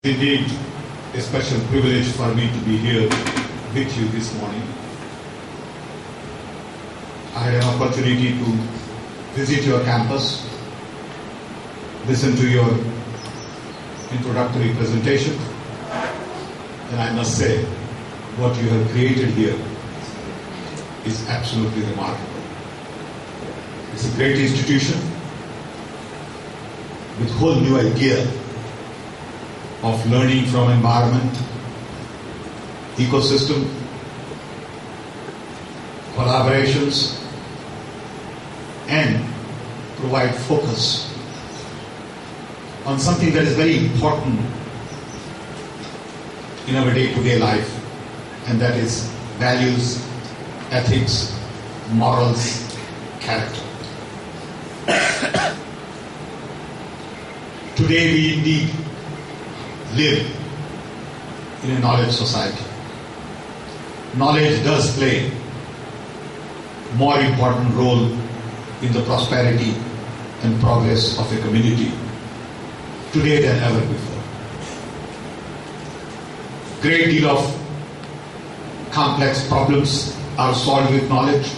Indeed, a special privilege for me to be here with you this morning. I had an opportunity to visit your campus, listen to your introductory presentation, and I must say, what you have created here is absolutely remarkable. It's a great institution with whole new idea of learning from environment, ecosystem, collaborations, and provide focus on something that is very important in our day-to-day life, and that is values, ethics, morals, character. Today we indeed live in a knowledge society. Knowledge does play a more important role in the prosperity and progress of a community today than ever before. Great deal of complex problems are solved with knowledge.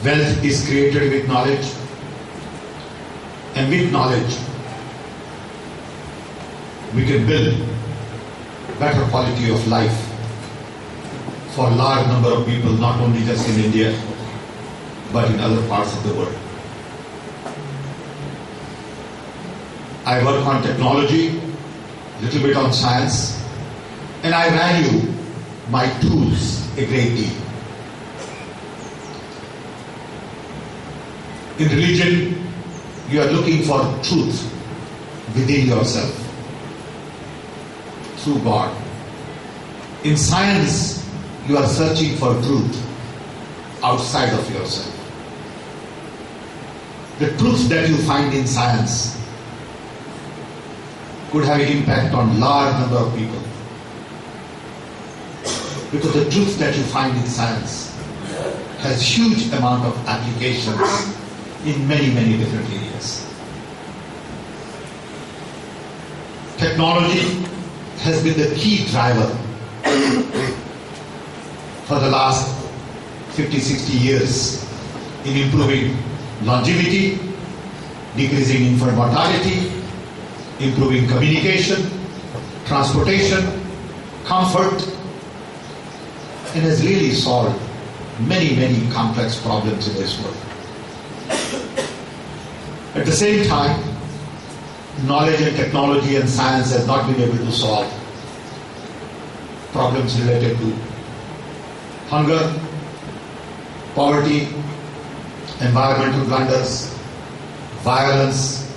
Wealth is created with knowledge. And with knowledge, we can build better quality of life for a large number of people, not only just in India, but in other parts of the world. I work on technology, a little bit on science, and I value my tools a great deal. In religion, you are looking for truth within yourself, through God. In science, you are searching for truth outside of yourself. The truth that you find in science could have an impact on large number of people, because the truth that you find in science has huge amount of applications in many, many different areas. Technology has been the key driver for the last 50-60 years in improving longevity, decreasing infant mortality, improving communication, transportation, comfort, and has really solved many, many complex problems in this world. At the same time, knowledge and technology and science has not been able to solve problems related to hunger, poverty, environmental blunders, violence,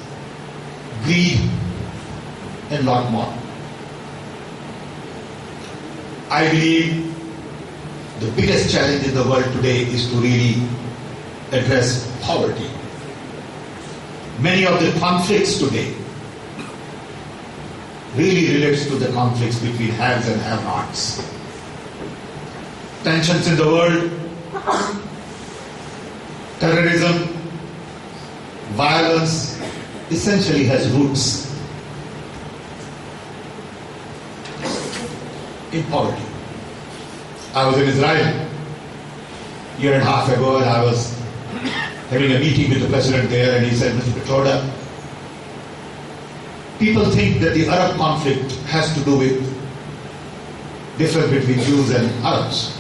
greed, and a lot more. I believe the biggest challenge in the world today is to really address poverty. Many of the conflicts today really relates to the conflicts between haves and have-nots. Tensions in the world, terrorism, violence essentially has roots in poverty. I was in Israel a year and a half ago, and I was having a meeting with the president there, and he said, Mr. Pitroda, people think that the Arab conflict has to do with difference between Jews and Arabs.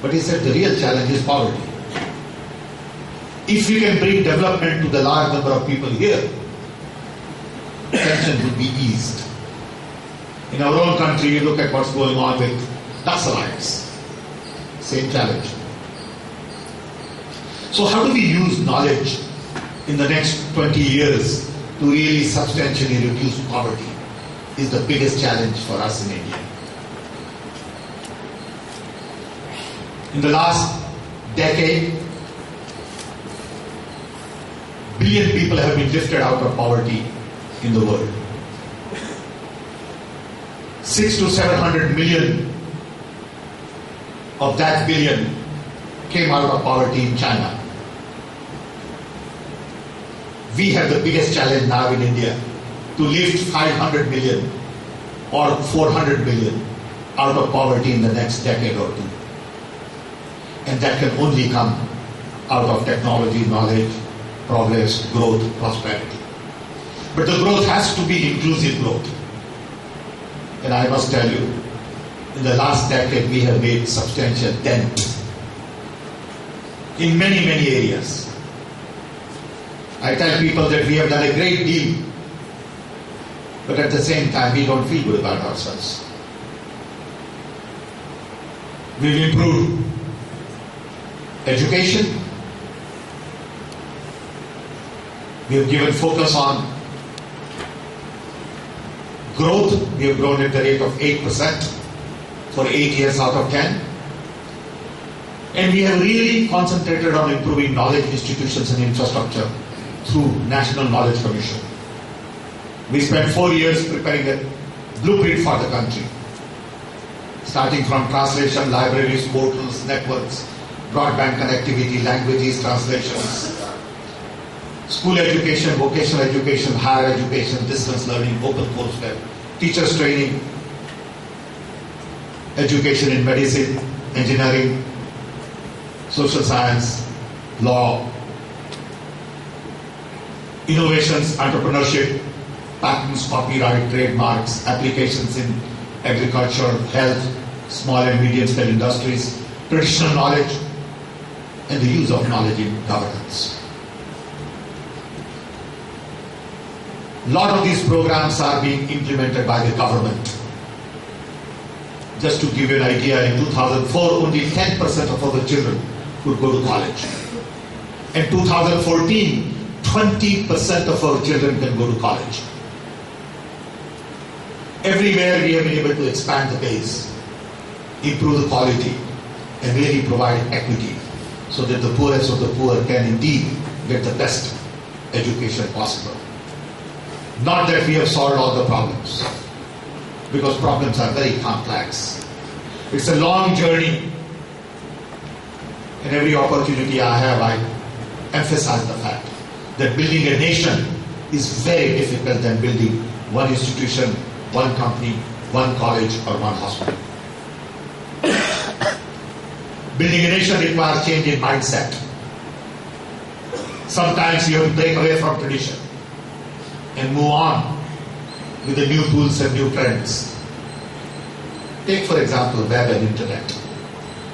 But he said the real challenge is poverty. If we can bring development to the large number of people here, tension would be eased. In our own country, you look at what's going on with Naxalites. Same challenge. So how do we use knowledge in the next 20 years to really substantially reduce poverty is the biggest challenge for us in India. In the last decade, billion people have been lifted out of poverty in the world. 600 to 700 million of that billion came out of poverty in China. We have the biggest challenge now in India to lift 500 million or 400 million out of poverty in the next decade or two. And that can only come out of technology, knowledge, progress, growth, prosperity. But the growth has to be inclusive growth. And I must tell you, in the last decade we have made substantial dent in many, many areas. I tell people that we have done a great deal, but at the same time we don't feel good about ourselves. We've improved education. We have given focus on growth. We have grown at the rate of 8% for 8 years out of 10. And we have really concentrated on improving knowledge institutions and infrastructure through National Knowledge Commission. We spent 4 years preparing a blueprint for the country, starting from translation, libraries, portals, networks, broadband connectivity, languages, translations, school education, vocational education, higher education, distance learning, open courseware, teachers training, education in medicine, engineering, social science, law, innovations, entrepreneurship, patents, copyright, trademarks, applications in agriculture, health, small and medium-scale industries, traditional knowledge, and the use of knowledge in governance. A lot of these programs are being implemented by the government. Just to give you an idea, in 2004, only 10% of our children could go to college. In 2014, 20% of our children can go to college. Everywhere we have been able to expand the base, improve the quality, and really provide equity so that the poorest of the poor can indeed get the best education possible. Not that we have solved all the problems, because problems are very complex. It's a long journey, and every opportunity I have, I emphasize the fact that building a nation is very difficult than building one institution, one company, one college, or one hospital. Building a nation requires change in mindset. Sometimes you have to break away from tradition and move on with the new tools and new trends. Take, for example, web and internet.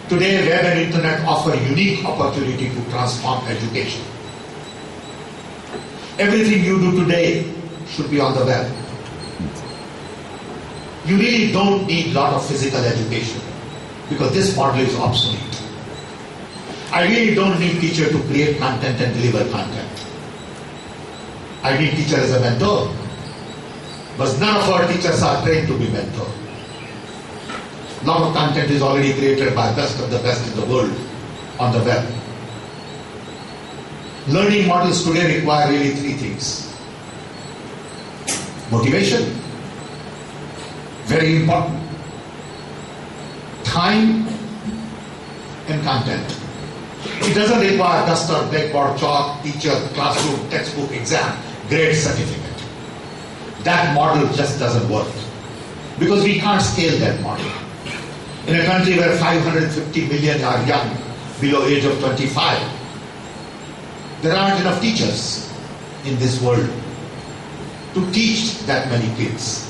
Today, web and internet offer a unique opportunity to transform education. Everything you do today should be on the web. You really don't need a lot of physical education because this model is obsolete. I really don't need teacher to create content and deliver content. I need teacher as a mentor, but none of our teachers are trained to be mentor. A lot of content is already created by best of the best in the world on the web. Learning models today require really three things. Motivation, very important. Time and content. It doesn't require duster, blackboard, chalk, teacher, classroom, textbook, exam, grade, certificate. That model just doesn't work because we can't scale that model. In a country where 550 million are young, below age of 25, there aren't enough teachers in this world to teach that many kids.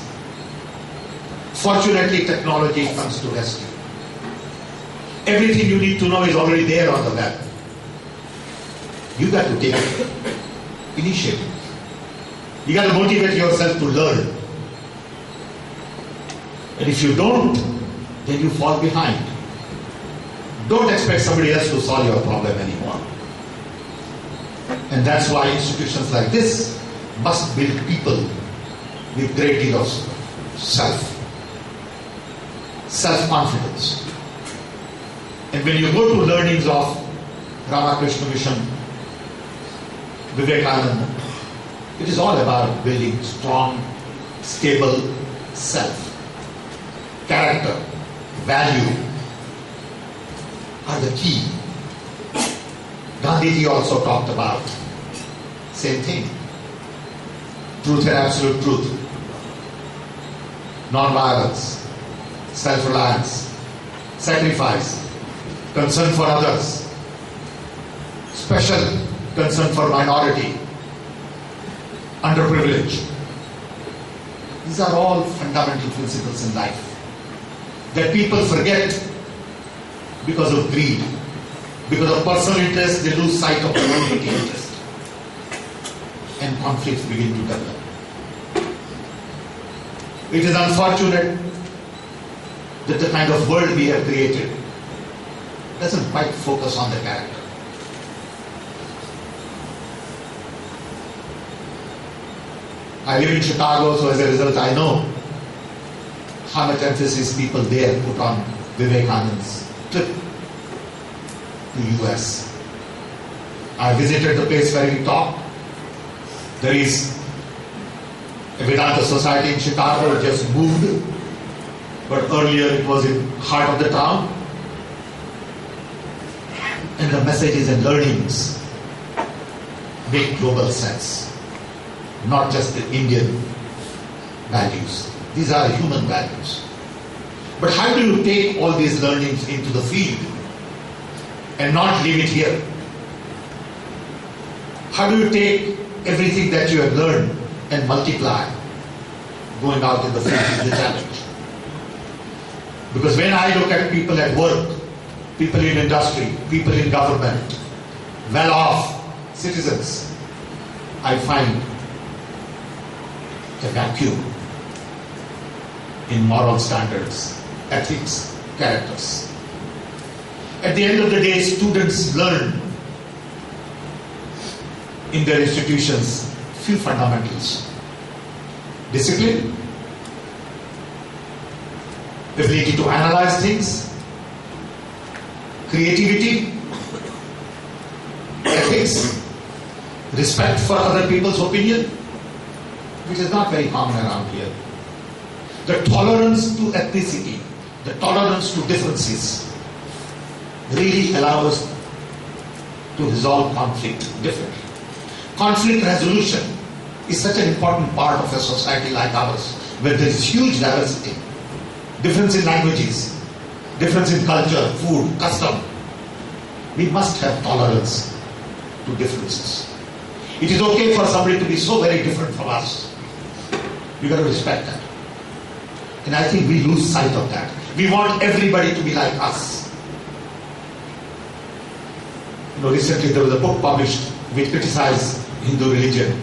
Fortunately, technology comes to rescue. Everything you need to know is already there on the web. You got to take initiative. You got to motivate yourself to learn. And if you don't, then you fall behind. Don't expect somebody else to solve your problem anymore. And that's why institutions like this must build people with great deal of self-confidence. And when you go to learnings of Ramakrishna Mission, Vivekananda, it is all about building strong, stable self. Character, value are the key. Gandhiji also talked about same thing. truth and absolute truth, non-violence, self-reliance, sacrifice, concern for others, special concern for minority, underprivileged. These are all fundamental principles in life that people forget because of greed, because of personal interest. They lose sight of community interest, and conflicts begin to develop. It is unfortunate that the kind of world we have created doesn't quite focus on the character. I live in Chicago, so as a result I know how much emphasis people there put on Vivekananda's trip to US. I visited the place where he taught. There is a Vedanta society in Chicago. It just moved, but earlier it was in the heart of the town. And the messages and learnings make global sense, not just the Indian values. These are human values. But how do you take all these learnings into the field and not leave it here? How do you take everything that you have learned and multiply? Going out in the field is the challenge. Because when I look at people at work, people in industry, people in government, well-off citizens, I find a vacuum in moral standards, ethics, characters. At the end of the day, students learn in their institutions few fundamentals: discipline, ability to analyze things, creativity, ethics, respect for other people's opinion, which is not very common around here. The tolerance to ethnicity, the tolerance to differences really allow us to resolve conflict differently. Conflict resolution is such an important part of a society like ours, where there is huge diversity, difference in languages, difference in culture, food, custom. We must have tolerance to differences. It is okay for somebody to be so very different from us. We got to respect that. And I think we lose sight of that. We want everybody to be like us. Recently there was a book published which criticized Hindu religion,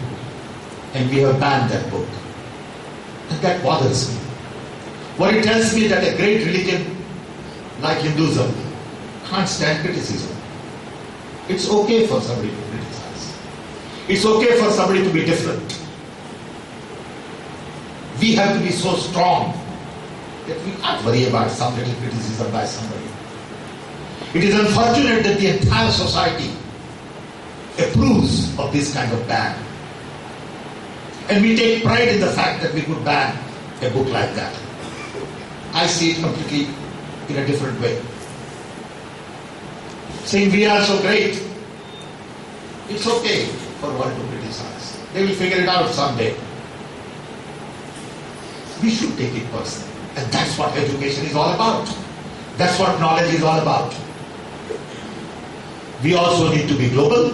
and we have banned that book. And that bothers me. What it tells me that a great religion like Hinduism can't stand criticism. It's okay for somebody to criticize. It's okay for somebody to be different. We have to be so strong that we can't worry about some little criticism by somebody. It is unfortunate that the entire society approves of this kind of ban. And we take pride in the fact that we could ban a book like that. I see it completely in a different way. Saying we are so great, it's okay for one to criticize. They will figure it out someday. We should take it personally. And that's what education is all about. That's what knowledge is all about. We also need to be global,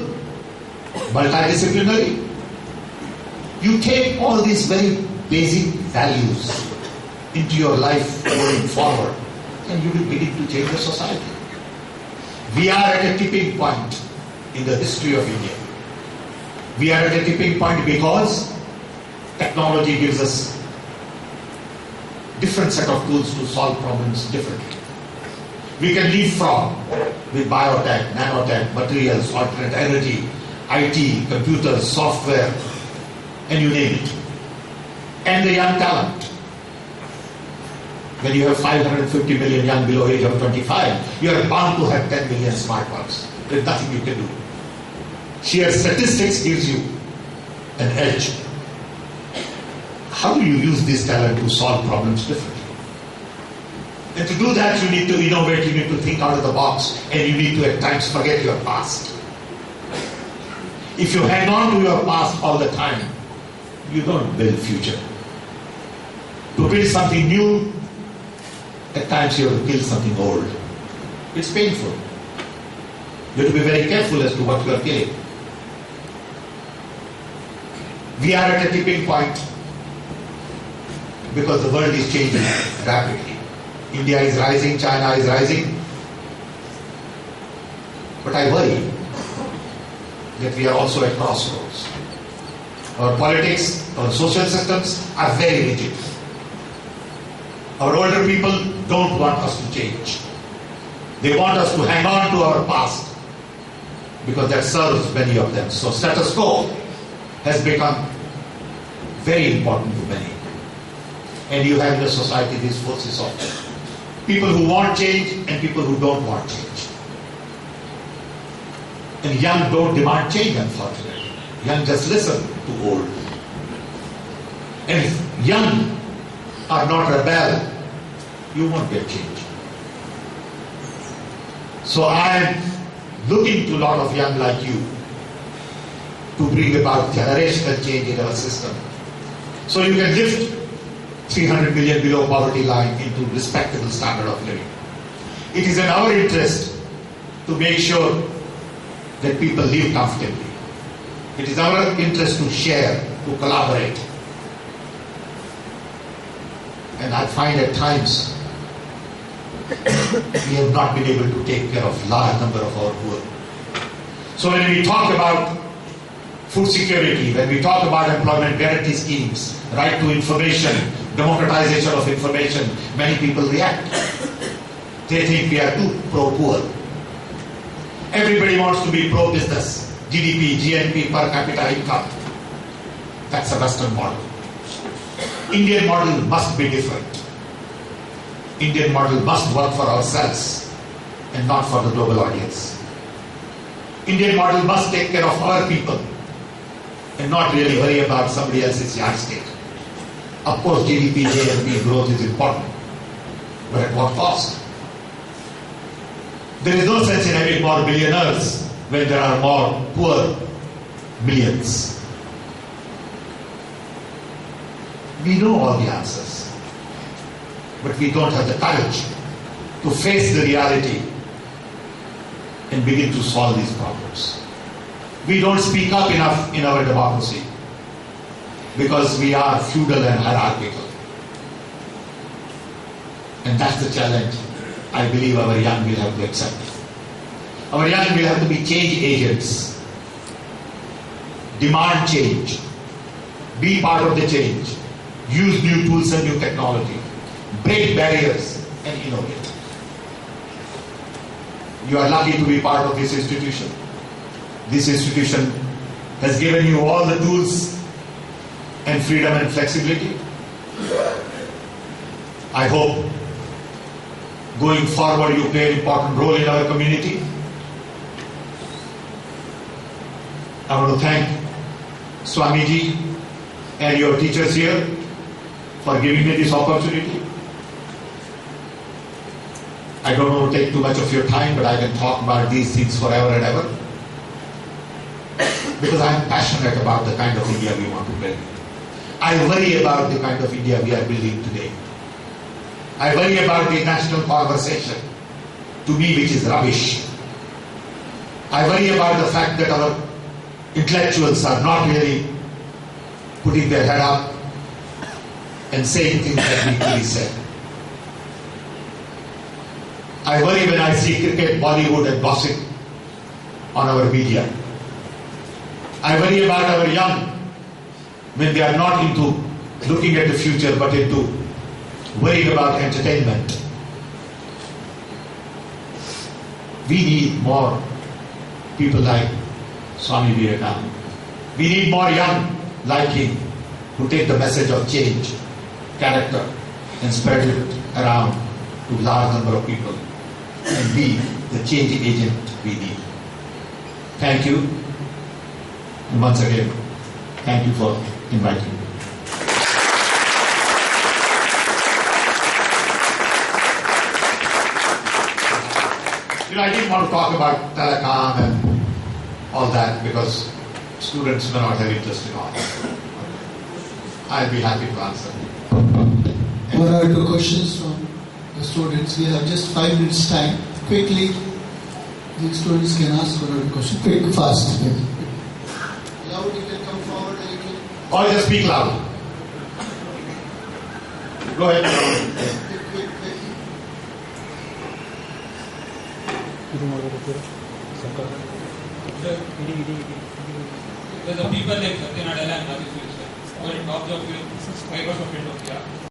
multidisciplinary. You take all these very basic values into your life going forward, and you will begin to change the society. We are at a tipping point in the history of India. We are at a tipping point because technology gives us different set of tools to solve problems differently. We can leapfrog with biotech, nanotech, materials, alternate energy, IT, computers, software, and you name it. And the young talent. When you have 550 million young below age of 25, you are bound to have 10 million smartphones. There's nothing you can do. Sheer statistics gives you an edge. How do you use this talent to solve problems differently? And to do that, you need to innovate, you need to think out of the box, and you need to at times forget your past. If you hang on to your past all the time, you don't build future. To build something new, at times you have to kill something old. It's painful. You have to be very careful as to what you are killing. We are at a tipping point because the world is changing rapidly. India is rising, China is rising. But I worry that we are also at crossroads. Our politics, our social systems are very rigid. Our older people don't want us to change. They want us to hang on to our past because that serves many of them. So status quo has become very important to many. And you have in the society these forces of people who want change and people who don't want change. And young don't demand change, unfortunately. Young just listen to old. And if young are not rebel, you won't get change. So I am looking to a lot of young like you to bring about generational change in our system. So you can lift 300 million below poverty line into respectable standard of living. It is in our interest to make sure that people live comfortably. It is our interest to share, to collaborate. And I find at times we have not been able to take care of large number of our poor. So when we talk about food security, when we talk about employment guarantee schemes, right to information, democratization of information, many people react. They think we are too pro-poor. Everybody wants to be pro-business, GDP, GNP, per capita income. That's a Western model. Indian model must be different. Indian model must work for ourselves and not for the global audience. Indian model must take care of our people and not really worry about somebody else's yardstick. Of course, GDP, GNP growth is important, but at what cost? There is no sense in having more billionaires when there are more poor millions. We know all the answers, but we don't have the courage to face the reality and begin to solve these problems. We don't speak up enough in our democracy because we are feudal and hierarchical. And that's the challenge I believe our young will have to accept. Our young will have to be change agents, demand change, be part of the change, use new tools and new technology, break barriers and innovate. You are lucky to be part of this institution. This institution has given you all the tools and freedom and flexibility. I hope going forward you play an important role in our community. I want to thank Swamiji and your teachers here for giving me this opportunity. I don't want to take too much of your time, but I can talk about these things forever and ever. Because I'm passionate about the kind of India we want to build. I worry about the kind of India we are building today. I worry about the national conversation, to me, which is rubbish. I worry about the fact that our intellectuals are not really putting their head up and saying things that need to be said. I worry when I see cricket, Bollywood and gossip on our media. I worry about our young when they are not into looking at the future but into worrying about entertainment. We need more people like Swami Vivekananda. We need more young like him who take the message of change, character and spread it around to a large number of people and be the change agent we need. Thank you. And once again, thank you for inviting me. I didn't want to talk about telecom and all that because students may not have interest in all that. I'll be happy to answer. One or two questions from the students. We have just 5 minutes time. Quickly, the students can ask one or two questions. Quick, fast. Loud, you can come forward a little. Or just speak loud. Go ahead. Quick. There's a people like Satyanadella and Rajesh Mishra who are top of Microsoft India.